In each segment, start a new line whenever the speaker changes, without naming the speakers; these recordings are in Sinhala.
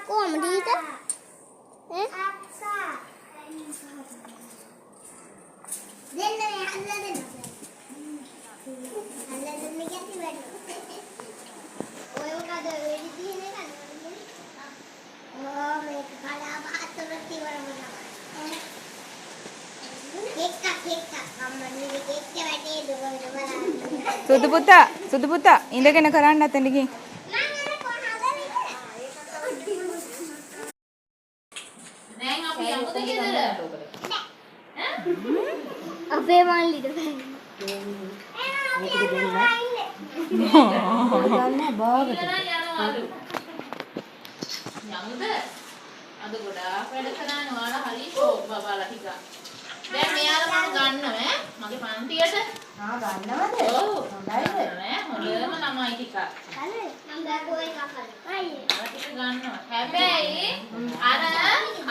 කොහමද ඊට? දෙන්න මේ හදලා දෙන්න. හදලා දෙන්න ගැටි වැඩ. ඔය මොකද වෙඩි තියෙන එකද? මේක කලා බහතරක් ඉවරවනවා. කෙක්ක අම්මනේ කෙක්ක වැටේ දුවන බලන්න.
සුදු පුතා ඉඳගෙන කරන්න නැතෙන් ගිහින්.
දැන් අපි යමුද ගෙදර?
අපේ මල්ලිට බෑ.
මේකද දෙන්න. ගන්න බාගට. යමුද? අද ගොඩාක් වැඩ කරන්නේ ඔයාලා හරි ෂෝක් බබාලා ටික. දැන් මෙයාලා මම ගන්නව ඈ මගේ පන්තියට.
ගන්නවද?
ඔව්. හොඳයිද? ඈ හොඳම ළමයි ටික.
හරි මම බෑගෝ එකක් හරි. අයියේ.
අර ටික ගන්නවා. හැබැයි අර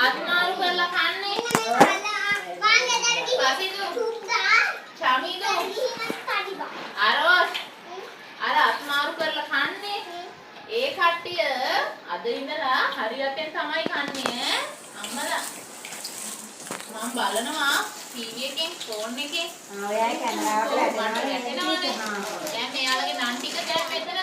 අත්මාරු කරලා කන්නේ. අර අත්මාරු කරලා කන්නේ. ඒ කට්ටිය අද ඉඳලා හරියටෙන් තමයි කන්නේ අම්මලා. මම බලනවා ටීවී එකෙන් ෆෝන් එකෙන්.
ඔයයි කැමරාවට
වැටෙනවනේ. දැන් මෙයාලගේ නන් ටික දැන් මෙතන